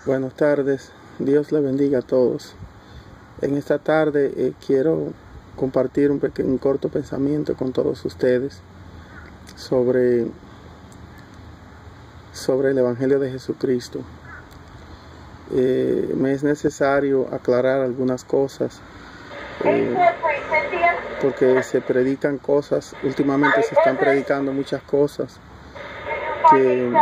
Buenas tardes, Dios le bendiga a todos. En esta tarde quiero compartir un corto pensamiento con todos ustedes sobre el Evangelio de Jesucristo. Me es necesario aclarar algunas cosas porque se predican cosas, últimamente se están predicando muchas cosas que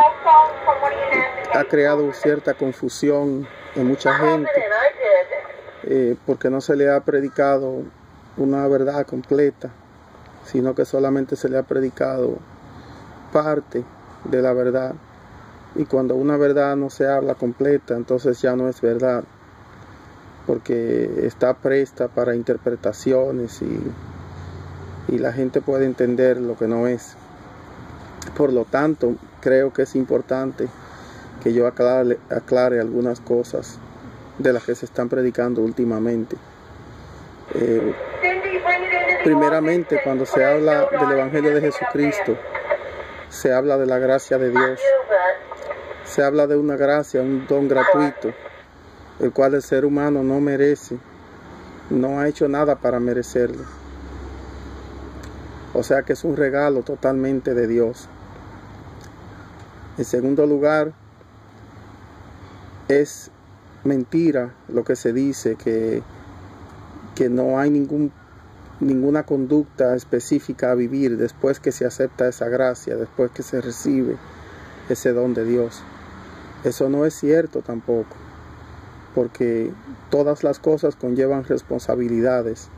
ha creado cierta confusión en mucha gente porque no se le ha predicado una verdad completa, sino que solamente se le ha predicado parte de la verdad, y cuando una verdad no se habla completa, entonces ya no es verdad, porque está presta para interpretaciones y la gente puede entender lo que no es. Por lo tanto, creo que es importante que yo aclare algunas cosas de las que se están predicando últimamente. Primeramente, cuando se habla del Evangelio de Jesucristo, se habla de la gracia de Dios. Se habla de una gracia, un don gratuito, el cual el ser humano no merece, no ha hecho nada para merecerlo. O sea que es un regalo totalmente de Dios. En segundo lugar, es mentira lo que se dice que no hay ninguna conducta específica a vivir después que se acepta esa gracia, después que se recibe ese don de Dios. Eso no es cierto tampoco, porque todas las cosas conllevan responsabilidades.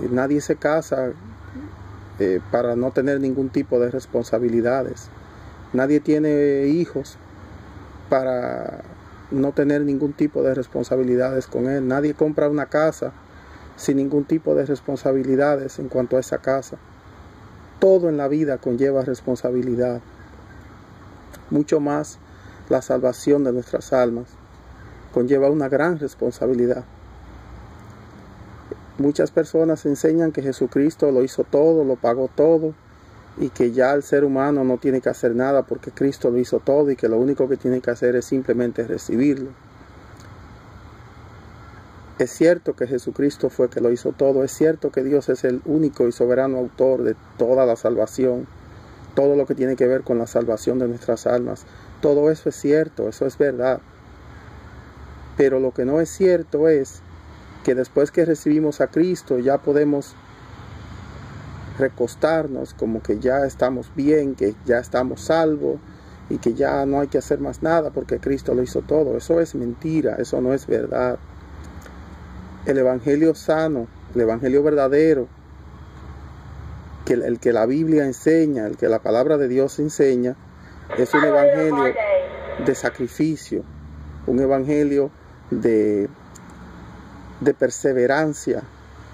Nadie se casa para no tener ningún tipo de responsabilidades. Nadie tiene hijos para no tener ningún tipo de responsabilidades con él. Nadie compra una casa sin ningún tipo de responsabilidades en cuanto a esa casa. Todo en la vida conlleva responsabilidad. Mucho más la salvación de nuestras almas conlleva una gran responsabilidad. Muchas personas enseñan que Jesucristo lo hizo todo, lo pagó todo, y que ya el ser humano no tiene que hacer nada porque Cristo lo hizo todo y que lo único que tiene que hacer es simplemente recibirlo. Es cierto que Jesucristo fue que lo hizo todo, es cierto que Dios es el único y soberano autor de toda la salvación, todo lo que tiene que ver con la salvación de nuestras almas. Todo eso es cierto, eso es verdad. Pero lo que no es cierto es que después que recibimos a Cristo ya podemos recostarnos como que ya estamos bien, que ya estamos salvos y que ya no hay que hacer más nada porque Cristo lo hizo todo. Eso es mentira, eso no es verdad. El evangelio sano, el evangelio verdadero, el que la Biblia enseña, el que la palabra de Dios enseña, es un evangelio de sacrificio, un evangelio de perseverancia,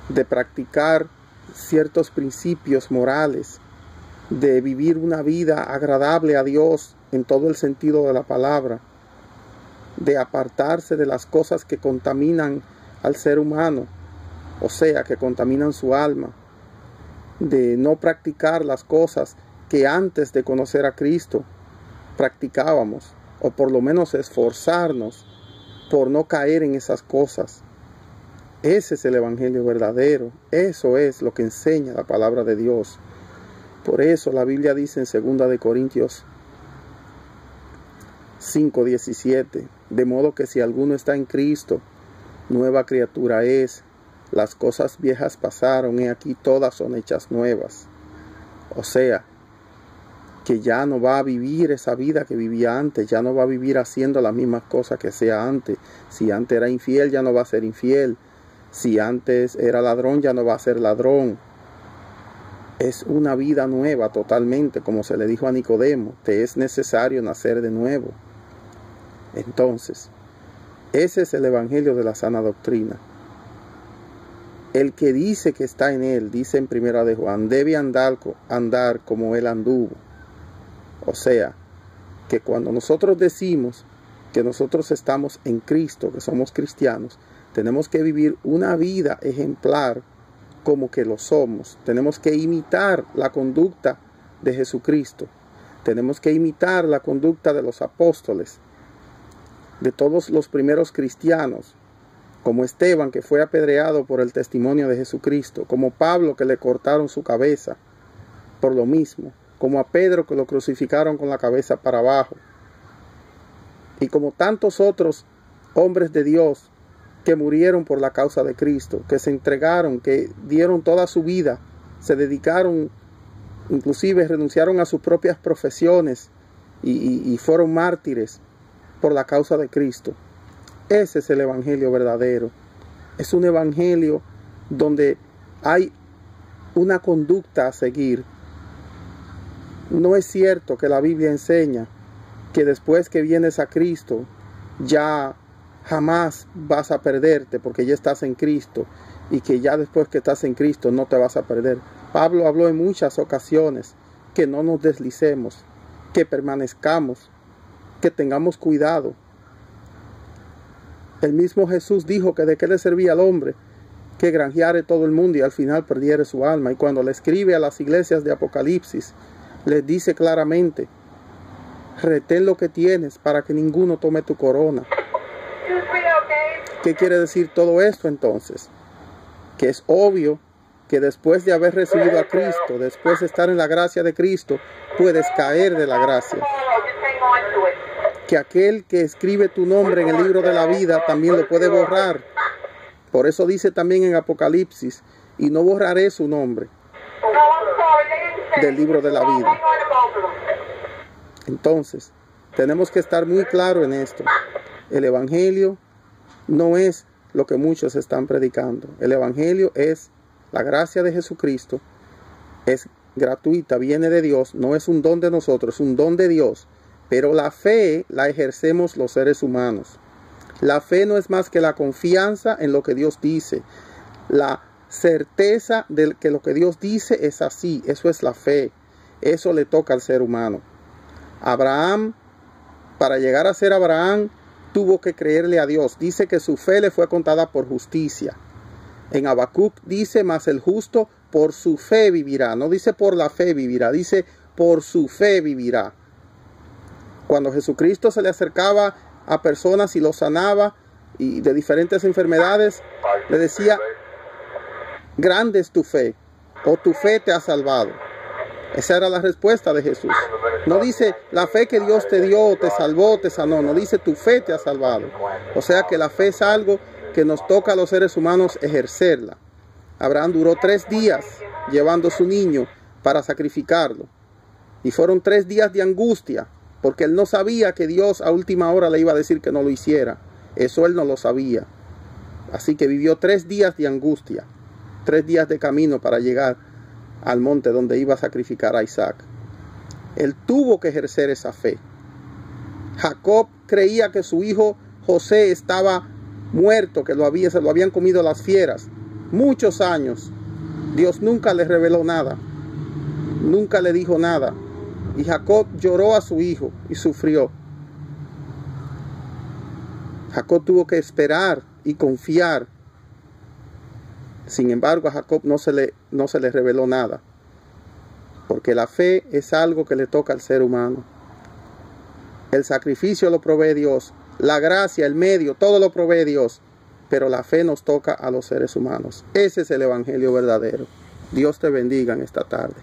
de practicar ciertos principios morales, de vivir una vida agradable a Dios en todo el sentido de la palabra, de apartarse de las cosas que contaminan al ser humano, o sea, que contaminan su alma, de no practicar las cosas que antes de conocer a Cristo practicábamos, o por lo menos esforzarnos por no caer en esas cosas. Ese es el evangelio verdadero, eso es lo que enseña la palabra de Dios. Por eso la Biblia dice en 2 de Corintios 5:17, de modo que si alguno está en Cristo, nueva criatura es, las cosas viejas pasaron, y aquí todas son hechas nuevas. O sea, que ya no va a vivir esa vida que vivía antes, ya no va a vivir haciendo las mismas cosas que hacía antes. Si antes era infiel, ya no va a ser infiel. Si antes era ladrón, ya no va a ser ladrón. Es una vida nueva totalmente, como se le dijo a Nicodemo, te es necesario nacer de nuevo. Entonces, ese es el evangelio de la sana doctrina. El que dice que está en él, dice en 1 de Juan, debe andar como él anduvo. O sea, que cuando nosotros decimos que nosotros estamos en Cristo, que somos cristianos, tenemos que vivir una vida ejemplar como que lo somos. Tenemos que imitar la conducta de Jesucristo. Tenemos que imitar la conducta de los apóstoles. de todos los primeros cristianos, como Esteban, que fue apedreado por el testimonio de Jesucristo, como Pablo, que le cortaron su cabeza por lo mismo, como a Pedro, que lo crucificaron con la cabeza para abajo, y como tantos otros hombres de Dios que murieron por la causa de Cristo, que se entregaron, que dieron toda su vida, se dedicaron, inclusive renunciaron a sus propias profesiones y fueron mártires por la causa de Cristo. Ese es el evangelio verdadero. Es un evangelio donde hay una conducta a seguir. No es cierto que la Biblia enseña que después que vienes a Cristo ya jamás vas a perderte porque ya estás en Cristo, y que ya después que estás en Cristo no te vas a perder. Pablo habló en muchas ocasiones que no nos deslicemos, que permanezcamos, que tengamos cuidado. El mismo Jesús dijo que de qué le servía al hombre que granjeare todo el mundo y al final perdiere su alma. Y cuando le escribe a las iglesias de Apocalipsis, les dice claramente: retén lo que tienes para que ninguno tome tu corona. ¿Qué quiere decir todo esto entonces? Que es obvio que después de haber recibido a Cristo, después de estar en la gracia de Cristo, puedes caer de la gracia. Que aquel que escribe tu nombre en el libro de la vida también lo puede borrar. Por eso dice también en Apocalipsis: y no borraré su nombre del libro de la vida. Entonces, tenemos que estar muy claros en esto. El evangelio no es lo que muchos están predicando. El evangelio es la gracia de Jesucristo. Es gratuita, viene de Dios, no es un don de nosotros, es un don de Dios. Pero la fe la ejercemos los seres humanos. La fe no es más que la confianza en lo que Dios dice. La certeza de que lo que Dios dice es así. Eso es la fe. Eso le toca al ser humano. Abraham, para llegar a ser Abraham, tuvo que creerle a Dios. Dice que su fe le fue contada por justicia. En Habacuc dice: mas el justo por su fe vivirá. No dice por la fe vivirá, dice por su fe vivirá. Cuando Jesucristo se le acercaba a personas y los sanaba y de diferentes enfermedades, le decía: grande es tu fe, o tu fe te ha salvado. Esa era la respuesta de Jesús. No dice la fe que Dios te dio, te salvó, te sanó. No dice tu fe te ha salvado. O sea que la fe es algo que nos toca a los seres humanos ejercerla. Abraham duró 3 días llevando a su niño para sacrificarlo. Y fueron 3 días de angustia, porque él no sabía que Dios a última hora le iba a decir que no lo hiciera. Eso él no lo sabía. Así que vivió 3 días de angustia, 3 días de camino para llegar al monte donde iba a sacrificar a Isaac. Él tuvo que ejercer esa fe. Jacob creía que su hijo José estaba muerto, que se lo habían comido las fieras. Muchos años. Dios nunca le reveló nada. Nunca le dijo nada. Y Jacob lloró a su hijo y sufrió. Jacob tuvo que esperar y confiar. Sin embargo, a Jacob no se le reveló nada. Porque la fe es algo que le toca al ser humano. El sacrificio lo provee Dios. La gracia, el medio, todo lo provee Dios. Pero la fe nos toca a los seres humanos. Ese es el evangelio verdadero. Dios te bendiga en esta tarde.